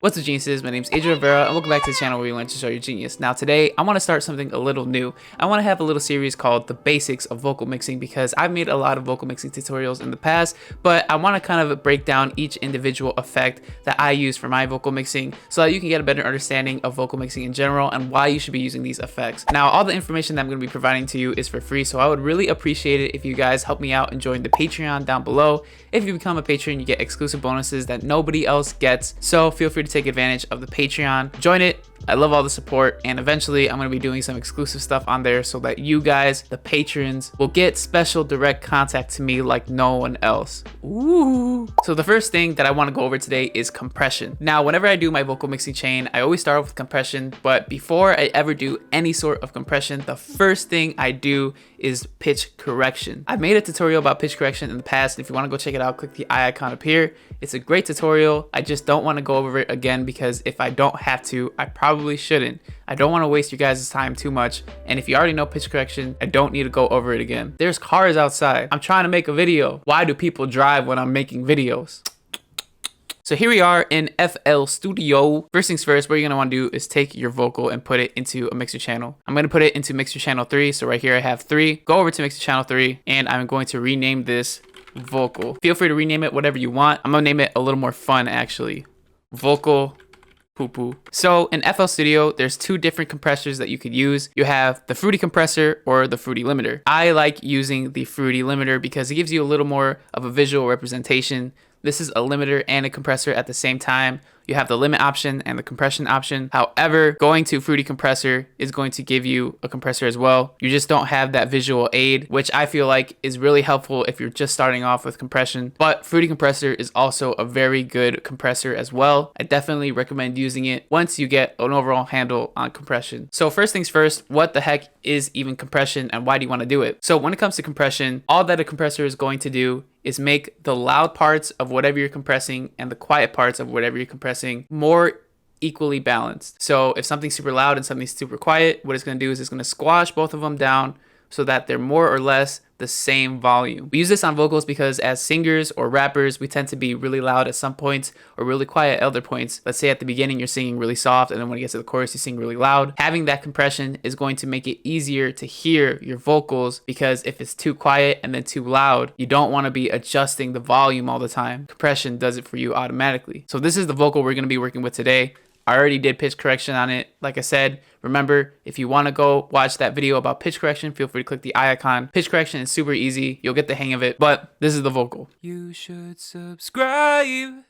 What's up, geniuses? My name is Adrian Rivera, and welcome back to the channel where we learn to show your genius. Now today, I want to start something a little new. I want to have a little series called The Basics of Vocal Mixing because I've made a lot of vocal mixing tutorials in the past, but I want to kind of break down each individual effect that I use for my vocal mixing so that you can get a better understanding of vocal mixing in general and why you should be using these effects. Now, all the information that I'm going to be providing to you is for free, so I would really appreciate it if you guys help me out and join the Patreon down below. If you become a patron, you get exclusive bonuses that nobody else gets, so feel free to take advantage of the Patreon. Join it. I love all the support, and eventually I'm going to be doing some exclusive stuff on there so that you guys, the patrons, will get special direct contact to me like no one else. Ooh. So the first thing that I want to go over today is compression. Now, whenever I do my vocal mixing chain, I always start off with compression, but before I ever do any sort of compression, the first thing I do is pitch correction. I've made a tutorial about pitch correction in the past, and if you want to go check it out, click the eye icon up here. It's a great tutorial. I just don't want to go over it again because if I don't have to, I probably shouldn't. I don't want to waste you guys' time too much, and if you already know pitch correction, I don't need to go over it again. There's cars outside. I'm trying to make a video. Why do people drive when I'm making videos? So here we are in FL Studio. First things first, what you're gonna wanna do is take your vocal and put it into a mixer channel. I'm gonna put it into mixer channel 3. So right here I have 3. Go over to mixer channel 3 and I'm going to rename this vocal. Feel free to rename it whatever you want. I'm gonna name it a little more fun actually. Vocal poo poo. So in FL Studio, there's 2 different compressors that you could use. You have the Fruity compressor or the Fruity limiter. I like using the Fruity limiter because it gives you a little more of a visual representation. This is a limiter and a compressor at the same time. You have the limit option and the compression option. However, going to Fruity compressor is going to give you a compressor as well. You just don't have that visual aid, which I feel like is really helpful if you're just starting off with compression. But Fruity compressor is also a very good compressor as well. I definitely recommend using it once you get an overall handle on compression. So first things first, what the heck is even compression and why do you want to do it? So when it comes to compression, all that a compressor is going to do is make the loud parts of whatever you're compressing and the quiet parts of whatever you're compressing more equally balanced. So if something's super loud and something's super quiet, what it's going to do is it's going to squash both of them down so that they're more or less the same volume. We use this on vocals because as singers or rappers, we tend to be really loud at some points or really quiet at other points. Let's say at the beginning, you're singing really soft, and then when you get to the chorus, you sing really loud. Having that compression is going to make it easier to hear your vocals because if it's too quiet and then too loud, you don't want to be adjusting the volume all the time. Compression does it for you automatically. So this is the vocal we're going to be working with today. I already did pitch correction on it. Like I said, remember, if you want to go watch that video about pitch correction, feel free to click the eye icon. Pitch correction is super easy. You'll get the hang of it, but this is the vocal. You should subscribe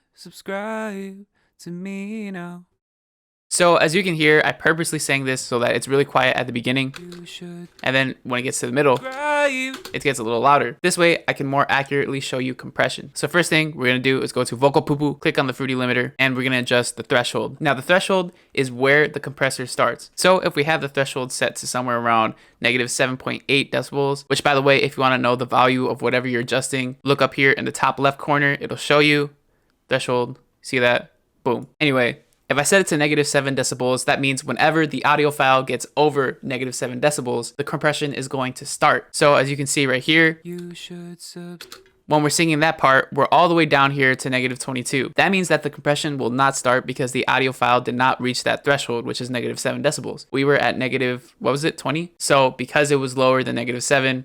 to me now. So as you can hear, I purposely sang this so that it's really quiet at the beginning. And then when it gets to the middle, it gets a little louder. This way I can more accurately show you compression. So first thing we're gonna do is go to vocal poo poo, click on the Fruity limiter, and we're gonna adjust the threshold. Now the threshold is where the compressor starts. So if we have the threshold set to somewhere around -7.8 decibels, which by the way, if you wanna know the value of whatever you're adjusting, look up here in the top left corner, it'll show you threshold, see that? Boom. Anyway, if I set it to -7 decibels, that means whenever the audio file gets over -7 decibels, the compression is going to start. So as you can see right here, when we're singing that part, we're all the way down here to -22. That means that the compression will not start because the audio file did not reach that threshold, which is -7 decibels. We were at what was it, 20? So because it was lower than -7,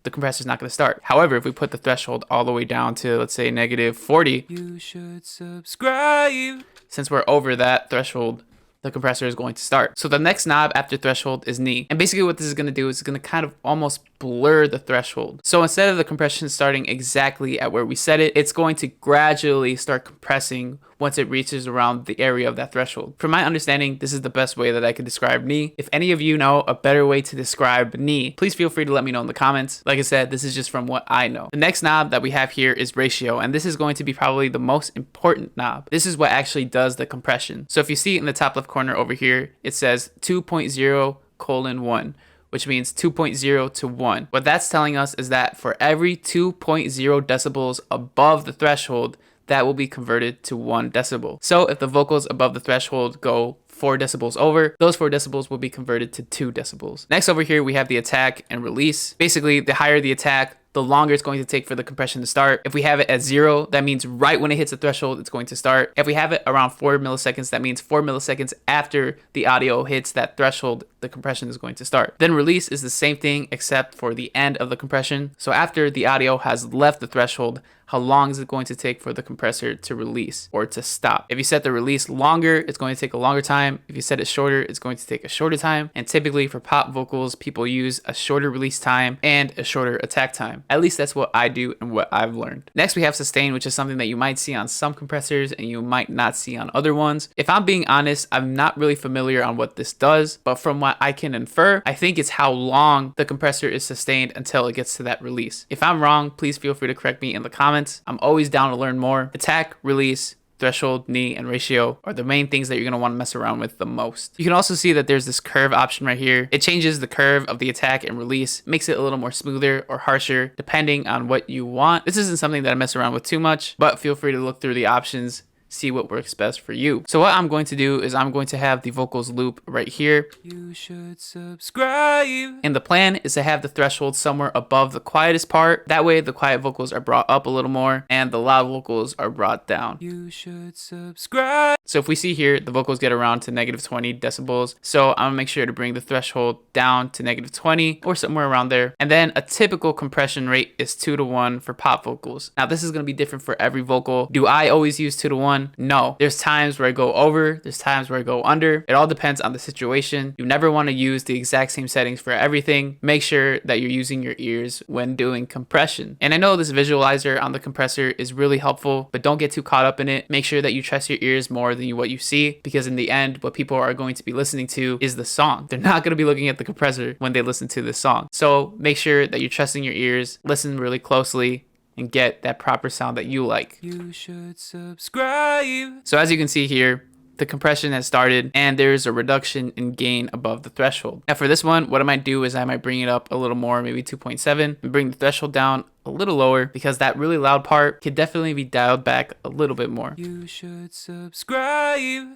the compressor is not going to start. However, if we put the threshold all the way down to, let's say, -40, you should subscribe. Since we're over that threshold, the compressor is going to start. So the next knob after threshold is knee. And basically what this is going to do is it's going to kind of almost blur the threshold. So instead of the compression starting exactly at where we set it, it's going to gradually start compressing once it reaches around the area of that threshold. From my understanding, this is the best way that I could describe knee. If any of you know a better way to describe knee, please feel free to let me know in the comments. Like I said, this is just from what I know. The next knob that we have here is ratio, and this is going to be probably the most important knob. This is what actually does the compression. So if you see in the top left corner over here, it says 2.0:1. which means 2.0 to 1. What that's telling us is that for every 2.0 decibels above the threshold, that will be converted to 1 decibel. So if the vocals above the threshold go 4 decibels over, those 4 decibels will be converted to 2 decibels. Next over here, we have the attack and release. Basically, the higher the attack, the longer it's going to take for the compression to start. If we have it at 0, that means right when it hits the threshold, it's going to start. If we have it around 4 milliseconds, that means 4 milliseconds after the audio hits that threshold, the compression is going to start. Then release is the same thing except for the end of the compression. So after the audio has left the threshold, how long is it going to take for the compressor to release or to stop? If you set the release longer, it's going to take a longer time. If you set it shorter, it's going to take a shorter time. And typically for pop vocals, people use a shorter release time and a shorter attack time. At least that's what I do and what I've learned. Next, we have sustain, which is something that you might see on some compressors and you might not see on other ones. If I'm being honest, I'm not really familiar on what this does, but from what I can infer, I think it's how long the compressor is sustained until it gets to that release. If I'm wrong, please feel free to correct me in the comments. I'm always down to learn more. Attack, release, threshold, knee, and ratio are the main things that you're going to want to mess around with the most. You can also see that there's this curve option right here. It changes the curve of the attack and release, makes it a little more smoother or harsher depending on what you want. This isn't something that I mess around with too much, but feel free to look through the options, see what works best for you. So what I'm going to do is I'm going to have the vocals loop right here. You should subscribe. And the plan is to have the threshold somewhere above the quietest part. That way the quiet vocals are brought up a little more and the loud vocals are brought down. You should subscribe. So if we see here, the vocals get around to -20 decibels. So I'm gonna make sure to bring the threshold down to -20 or somewhere around there. And then a typical compression rate is 2:1 for pop vocals. Now this is gonna be different for every vocal. Do I always use 2:1? No. There's times where I go over, there's times where I go under. It all depends on the situation. You never want to use the exact same settings for everything. Make sure that you're using your ears when doing compression. And I know this visualizer on the compressor is really helpful, but don't get too caught up in it. Make sure that you trust your ears more than what you see, because in the end, what people are going to be listening to is the song. They're not going to be looking at the compressor when they listen to this song. So make sure that you're trusting your ears, listen really closely, and get that proper sound that you like. You should subscribe. So as you can see here, the compression has started and there's a reduction in gain above the threshold. Now for this one, what I might do is I might bring it up a little more, maybe 2.7, and bring the threshold down a little lower because that really loud part could definitely be dialed back a little bit more. You should subscribe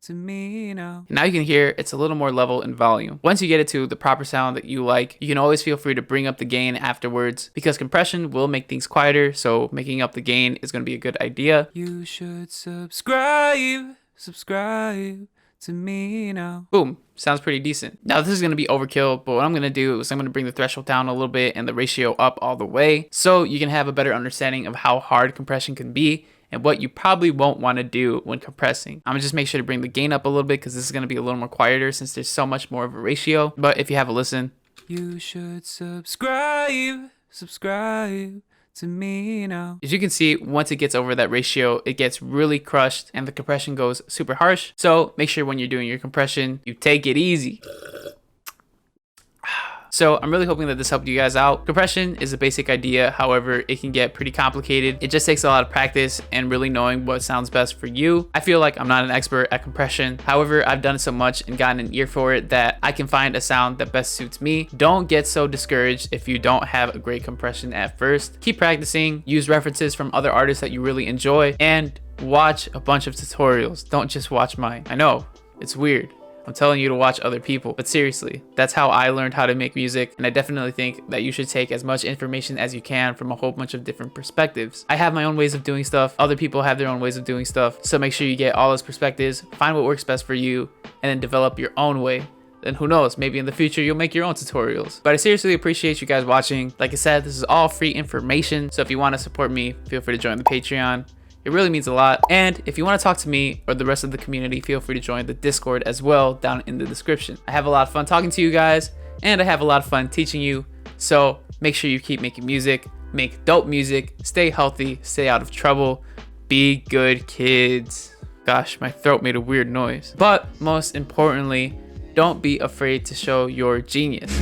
to me now. Now you can hear it's a little more level in volume. Once you get it to the proper sound that you like, you can always feel free to bring up the gain afterwards because compression will make things quieter, so making up the gain is going to be a good idea. You should subscribe to me now. Boom. Sounds pretty decent. Now this is going to be overkill, but what I'm going to do is I'm going to bring the threshold down a little bit and the ratio up all the way so you can have a better understanding of how hard compression can be and what you probably won't want to do when compressing. I'm gonna just make sure to bring the gain up a little bit because this is gonna be a little more quieter since there's so much more of a ratio. But if you have a listen, you should subscribe to me now. As you can see, once it gets over that ratio, it gets really crushed and the compression goes super harsh. So make sure when you're doing your compression, you take it easy. So I'm really hoping that this helped you guys out. Compression is a basic idea. However, it can get pretty complicated. It just takes a lot of practice and really knowing what sounds best for you. I feel like I'm not an expert at compression. However, I've done it so much and gotten an ear for it that I can find a sound that best suits me. Don't get so discouraged if you don't have a great compression at first. Keep practicing, use references from other artists that you really enjoy, and watch a bunch of tutorials. Don't just watch mine. I know, it's weird. I'm telling you to watch other people, but seriously, that's how I learned how to make music, and I definitely think that you should take as much information as you can from a whole bunch of different perspectives. I have my own ways of doing stuff, other people have their own ways of doing stuff, so make sure you get all those perspectives, find what works best for you, and then develop your own way. Then who knows, maybe in the future you'll make your own tutorials. But I seriously appreciate you guys watching. Like I said, this is all free information, so if you want to support me, feel free to join the Patreon. It really means a lot. And if you want to talk to me or the rest of the community, feel free to join the Discord as well down in the description. I have a lot of fun talking to you guys, and I have a lot of fun teaching you. So make sure you keep making music, make dope music, stay healthy, stay out of trouble, be good kids. Gosh, my throat made a weird noise. But most importantly, don't be afraid to show your genius.